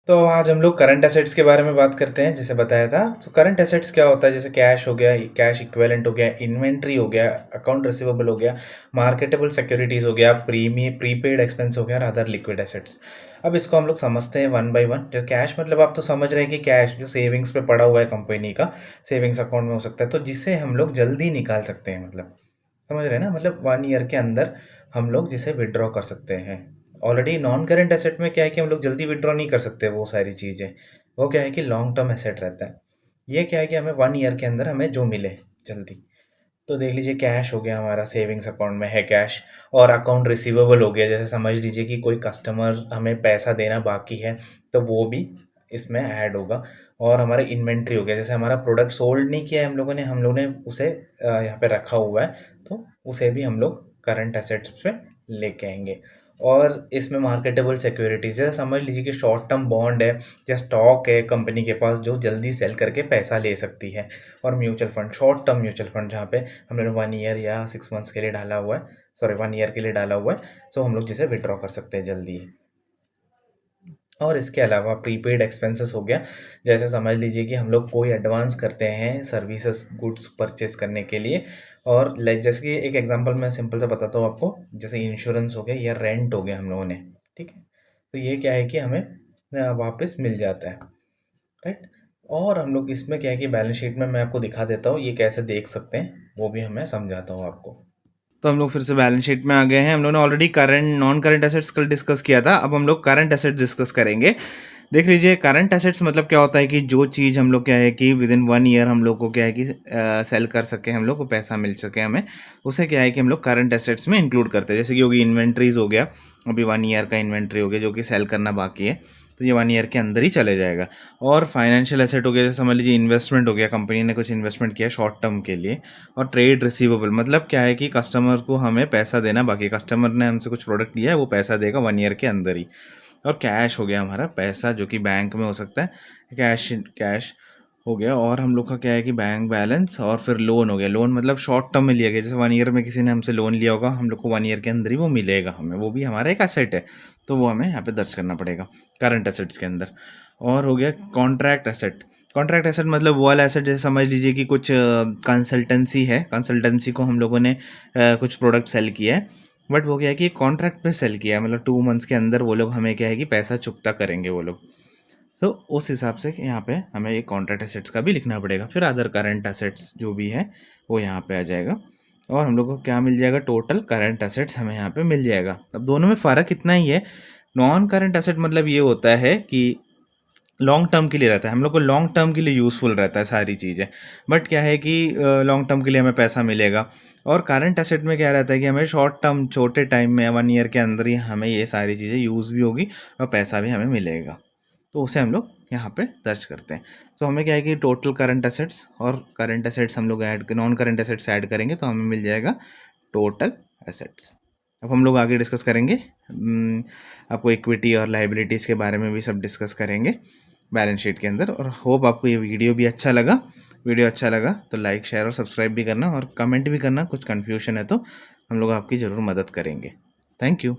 तो आज हम लोग करंट एसेट्स के बारे में बात करते हैं, जैसे बताया था। तो करंट एसेट्स क्या होता है? जैसे कैश हो गया, कैश इक्विवेलेंट हो गया, इन्वेंट्री हो गया, अकाउंट रिसीवेबल हो गया, मार्केटेबल सिक्योरिटीज हो गया, प्रीपेड एक्सपेंस हो गया और अदर लिक्विड एसेट्स। अब इसको हम लोग समझते हैं वन बाय वन। जो कैश मतलब आप तो समझ रहे हैं कि कैश जो सेविंग्स पे पड़ा हुआ है कंपनी का, सेविंग्स अकाउंट में हो सकता है, तो जिससे हम लोग जल्दी निकाल सकते हैं। मतलब समझ रहे हैं ना? मतलब 1 ईयर के अंदर हम लोग जिसे विड्रॉ कर सकते हैं। ऑलरेडी नॉन करेंट एसेट में क्या है कि हम लोग जल्दी विड्रॉ नहीं कर सकते वो सारी चीज़ें। वो क्या है कि लॉन्ग टर्म एसेट रहता है। ये क्या है कि हमें 1 ईयर के अंदर हमें जो मिले जल्दी। तो देख लीजिए, कैश हो गया, हमारा सेविंग्स अकाउंट में है कैश। और अकाउंट रिसीवेबल हो गया, जैसे समझ लीजिए कि कोई कस्टमर हमें पैसा देना बाकी है, तो वो भी इसमें ऐड होगा। और हमारा इन्वेंट्री हो गया, जैसे हमारा प्रोडक्ट सोल्ड नहीं किया है हम लोगों ने उसे यहाँ पे रखा हुआ है, तो उसे भी हम लोग करंट एसेट्स पे लेके आएंगे। और इसमें मार्केटेबल सिक्योरिटीज है, समझ लीजिए कि शॉर्ट टर्म बॉन्ड है या स्टॉक है कंपनी के पास जो जल्दी सेल करके पैसा ले सकती है। और mutual fund, short term mutual fund, जहाँ पे हम लोगों ने 1 ईयर या 6 मंथ्स के लिए डाला हुआ है, सॉरी 1 ईयर के लिए डाला हुआ है, सो हम लोग जिसे विड्रॉ कर सकते हैं जल्दी। और इसके अलावा प्रीपेड एक्सपेंसेस हो गया, जैसे समझ लीजिए कि हम लोग कोई एडवांस करते हैं सर्विसेज गुड्स परचेज करने के लिए। और लाइक जैसे कि एक एग्जांपल मैं सिंपल सा बताता हूँ आपको, जैसे इंश्योरेंस हो गया या रेंट हो गया हम लोगों ने, ठीक है। तो ये क्या है कि हमें वापस मिल जाता है, राइट। और हम लोग इसमें क्या है कि बैलेंस शीट में मैं आपको दिखा देता हूँ ये कैसे देख सकते हैं, वो भी मैं समझाता हूँ आपको। तो हम लोग फिर से बैलेंस शीट में आ गए हैं। हम लोगों ने already current non current assets कल डिस्कस किया था, अब हम लोग करंट एसेट्स डिस्कस करेंगे। देख लीजिए, करंट एसेट्स मतलब क्या होता है कि जो चीज़ हम लोग क्या है कि विद इन 1 ईयर हम लोग को क्या है कि सेल कर सके, हम लोग को पैसा मिल सके हमें, उसे क्या है कि हम लोग करंट एसेट्स में इंक्लूड करते हैं। जैसे कि होगी इन्वेंट्रीज हो गया, अभी 1 ईयर का इन्वेंट्री हो गया जो कि सेल करना बाकी है, तो ये 1 ईयर के अंदर ही चले जाएगा। और फाइनेंशियल एसेट हो गया, जैसे समझ लीजिए इन्वेस्टमेंट हो गया, कंपनी ने कुछ इन्वेस्टमेंट किया शॉर्ट टर्म के लिए। और ट्रेड रिसीवेबल मतलब क्या है कि कस्टमर को हमें पैसा देना बाकी, कस्टमर ने हमसे कुछ प्रोडक्ट लिया है, वो पैसा देगा 1 ईयर के अंदर ही। और कैश हो गया हमारा पैसा, जो कि बैंक में हो सकता है, कैश कैश हो गया। और हम लोग का क्या है कि बैंक बैलेंस। और फिर लोन हो गया, लोन मतलब शॉर्ट टर्म में लिया गया, जैसे 1 ईयर में किसी ने हमसे लोन लिया होगा, हम लोग को 1 ईयर के अंदर ही वो मिलेगा हमें, वो भी हमारा एक एसेट है, तो वो हमें यहाँ पे दर्ज करना पड़ेगा करंट एसेट्स के अंदर। और हो गया कॉन्ट्रैक्ट एसेट। कॉन्ट्रैक्ट एसेट मतलब वो वाला एसेट, जैसे समझ लीजिए कि कुछ कंसल्टेंसी है, कंसल्टेंसी को हम लोगों ने कुछ प्रोडक्ट सेल किया है, बट वो क्या है कि कॉन्ट्रैक्ट पे सेल किया है, मतलब 2 मंथ्स के अंदर वो लोग हमें क्या है कि पैसा चुकता करेंगे वो लोग। सो उस हिसाब से यहाँ पे हमें ये कॉन्ट्रैक्ट एसेट्स का भी लिखना पड़ेगा। फिर अदर करंट एसेट्स जो भी है वो यहाँ पे आ जाएगा। और हम लोग को क्या मिल जाएगा? टोटल करंट एसेट्स हमें यहाँ पे मिल जाएगा। अब दोनों में फ़र्क इतना ही है, नॉन करंट एसेट मतलब ये होता है कि लॉन्ग टर्म के लिए रहता है, हम लोग को लॉन्ग टर्म के लिए यूज़फुल रहता है सारी चीज़ें। बट क्या है कि लॉन्ग टर्म के लिए हमें पैसा मिलेगा। और करंट एसेट में क्या रहता है कि हमें शॉर्ट टर्म छोटे टाइम में 1 ईयर के अंदर ही हमें ये सारी चीज़ें यूज़ भी होगी और पैसा भी हमें मिलेगा, तो उसे हम लोग यहाँ पे दर्ज करते हैं। तो हमें क्या है कि टोटल करंट एसेट्स और करंट एसेट्स हम लोग add, non current assets add करेंगे तो हमें मिल जाएगा टोटल एसेट्स। अब हम लोग आगे डिस्कस करेंगे, आपको इक्विटी और लाइबिलिटीज़ के बारे में भी सब डिस्कस करेंगे बैलेंस शीट के अंदर। और होप आपको ये वीडियो भी अच्छा लगा। वीडियो अच्छा लगा तो लाइक शेयर और सब्सक्राइब भी करना, और कमेंट भी करना, कुछ कन्फ्यूजन है तो हम लोग आपकी ज़रूर मदद करेंगे। Thank you.